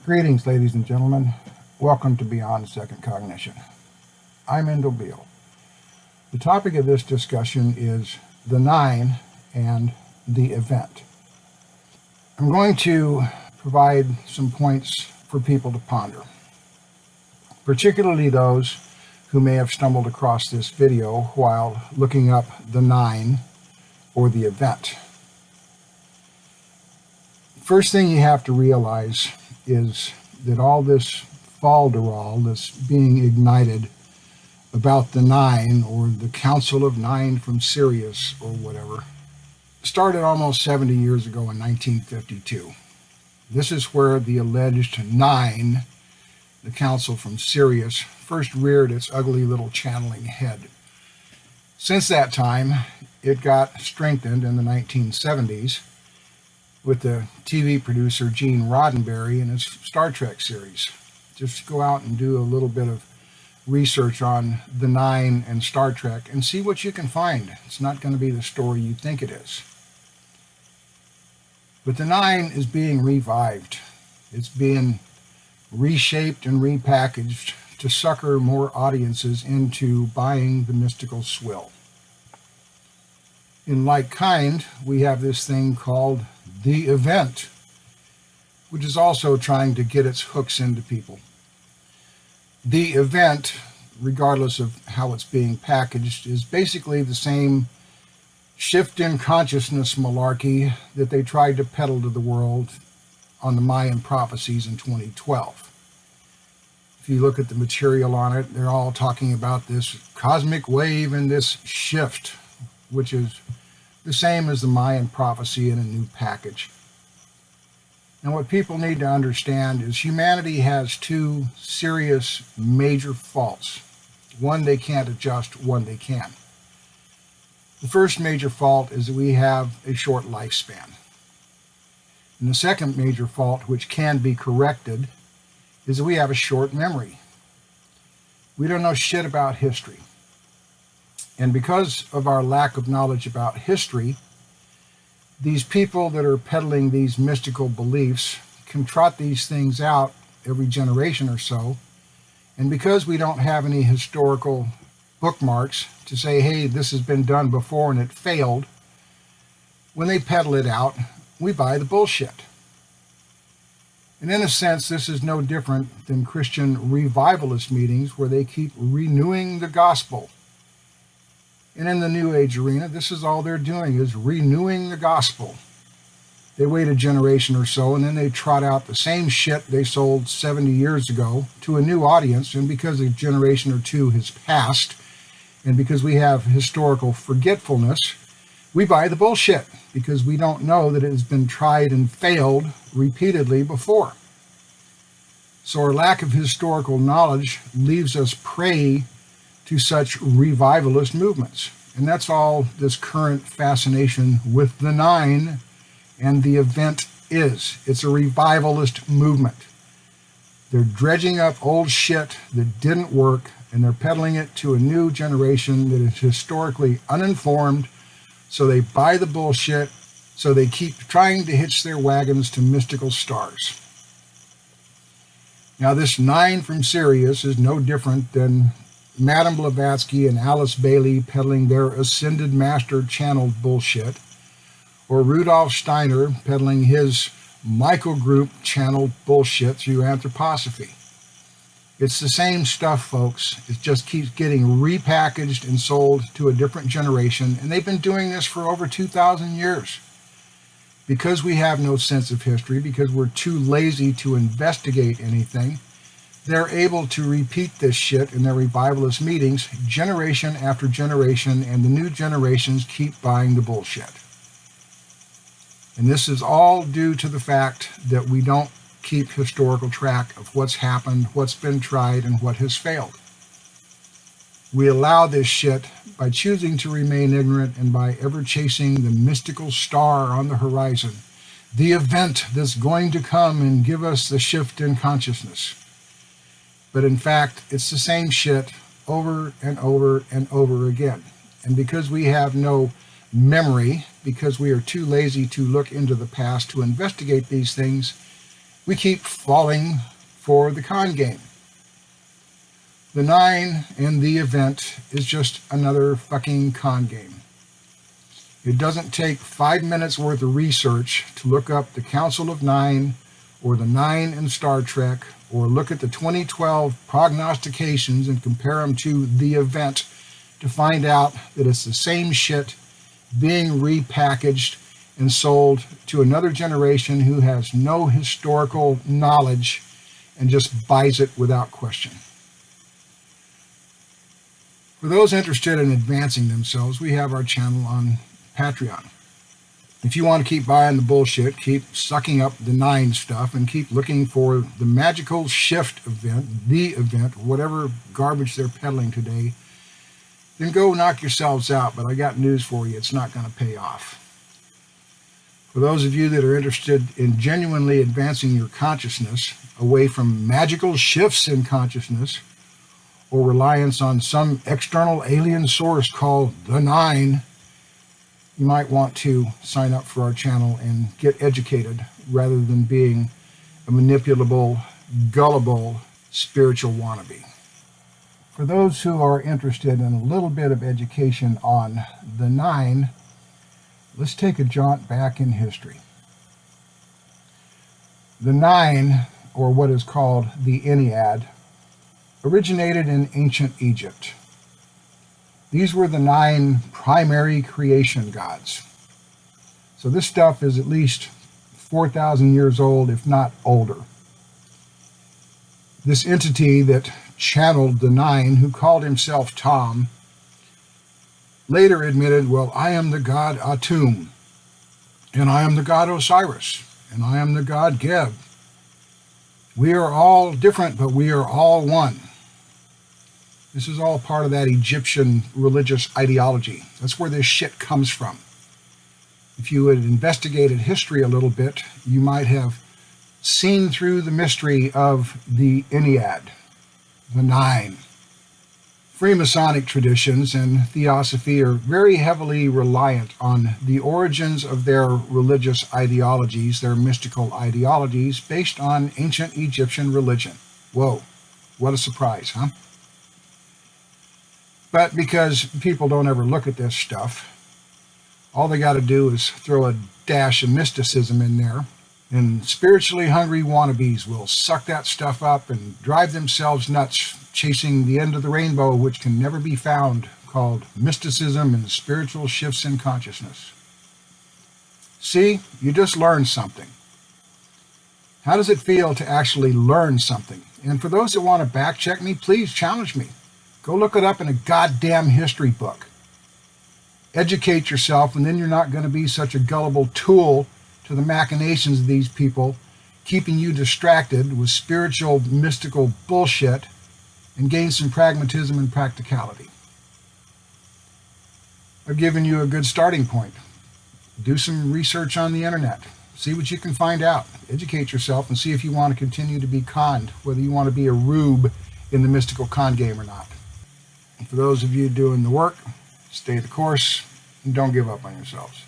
Greetings, ladies and gentlemen. Welcome to Beyond Second Cognition. I'm Beall. The topic of this discussion is the nine and the event. I'm going to provide some points for people to ponder, particularly those who may have stumbled across this video while looking up the nine or the event. First thing you have to realize is that all this falderall, this being ignited about the nine or the Council of Nine from Sirius or whatever, started almost 70 years ago in 1952. This is where the alleged nine, the Council from Sirius, first reared its ugly little channeling head. Since that time, it got strengthened in the 1970s with the TV producer Gene Roddenberry and his Star Trek series. Just go out and do a little bit of research on the nine and Star Trek and see what you can find. It's not going to be the story you think it is. But the nine is being revived. It's being reshaped and repackaged to sucker more audiences into buying the mystical swill. In like kind, we have this thing called the event, which is also trying to get its hooks into people. The event, regardless of how it's being packaged, is basically the same shift in consciousness malarkey that they tried to peddle to the world on the Mayan prophecies in 2012. If you look at the material on it, they're all talking about this cosmic wave and this shift, which is the same as the Mayan prophecy in a new package. Now, what people need to understand is humanity has two serious major faults. One they can't adjust, one they can. The first major fault is that we have a short lifespan. And the second major fault, which can be corrected, is that we have a short memory. We don't know shit about history. And because of our lack of knowledge about history, these people that are peddling these mystical beliefs can trot these things out every generation or so. And because we don't have any historical bookmarks to say, hey, this has been done before and it failed, when they peddle it out, we buy the bullshit. And in a sense, this is no different than Christian revivalist meetings where they keep renewing the gospel. And in the New Age arena, this is all they're doing, is renewing the gospel. They wait a generation or so, and then they trot out the same shit they sold 70 years ago to a new audience. And because a generation or two has passed, and because we have historical forgetfulness, we buy the bullshit because we don't know that it has been tried and failed repeatedly before. So our lack of historical knowledge leaves us prey to such revivalist movements. And that's all this current fascination with the nine and the event is. It's a revivalist movement. They're dredging up old shit that didn't work, and they're peddling it to a new generation that is historically uninformed, so they buy the bullshit, so they keep trying to hitch their wagons to mystical stars. Now, this nine from Sirius is no different than Madame Blavatsky and Alice Bailey peddling their Ascended Master channeled bullshit, or Rudolf Steiner peddling his Michael Group channeled bullshit through anthroposophy. It's the same stuff, folks. It just keeps getting repackaged and sold to a different generation, and they've been doing this for over 2,000 years. Because we have no sense of history, because we're too lazy to investigate anything, they're able to repeat this shit in their revivalist meetings generation after generation, and the new generations keep buying the bullshit. And this is all due to the fact that we don't keep historical track of what's happened, what's been tried, and what has failed. We allow this shit by choosing to remain ignorant and by ever chasing the mystical star on the horizon, the event that's going to come and give us the shift in consciousness. But in fact, it's the same shit over and over and over again. And because we have no memory, because we are too lazy to look into the past to investigate these things, We keep falling for the con game. The 9 and the event is just another fucking con game. It doesn't take 5 minutes worth of research to look up the Council of 9 or the 9 in Star Trek, or look at the 2012 prognostications and compare them to the event to find out that it's the same shit being repackaged and sold to another generation who has no historical knowledge and just buys it without question. For those interested in advancing themselves, we have our channel on Patreon. If you want to keep buying the bullshit, keep sucking up the 9 stuff, and keep looking for the magical shift event, the event, whatever garbage they're peddling today, then go knock yourselves out. But I got news for you, it's not going to pay off. For those of you that are interested in genuinely advancing your consciousness away from magical shifts in consciousness or reliance on some external alien source called the 9, you might want to sign up for our channel and get educated rather than being a manipulable, gullible, spiritual wannabe. For those who are interested in a little bit of education on the 9, let's take a jaunt back in history. The 9, or what is called the Ennead, originated in ancient Egypt. These were the 9 primary creation gods. So this stuff is at least 4,000 years old, if not older. This entity that channeled the 9, who called himself Tom, later admitted, well, I am the god Atum, and I am the god Osiris, and I am the god Geb. We are all different, but we are all one. This is all part of that Egyptian religious ideology. That's where this shit comes from. If you had investigated history a little bit, you might have seen through the mystery of the Ennead, the 9. Freemasonic traditions and theosophy are very heavily reliant on the origins of their religious ideologies, their mystical ideologies, based on ancient Egyptian religion. Whoa, what a surprise, huh? But because people don't ever look at this stuff, all they got to do is throw a dash of mysticism in there, and spiritually hungry wannabes will suck that stuff up and drive themselves nuts, chasing the end of the rainbow, which can never be found, called mysticism and spiritual shifts in consciousness. See, you just learned something. How does it feel to actually learn something? And for those that want to back check me, please challenge me. Go look it up in a goddamn history book. Educate yourself, and then you're not going to be such a gullible tool to the machinations of these people, keeping you distracted with spiritual, mystical bullshit, and gain some pragmatism and practicality. I've given you a good starting point. Do some research on the internet. See what you can find out. Educate yourself and see if you want to continue to be conned, whether you want to be a rube in the mystical con game or not. And for those of you doing the work, stay the course and don't give up on yourselves.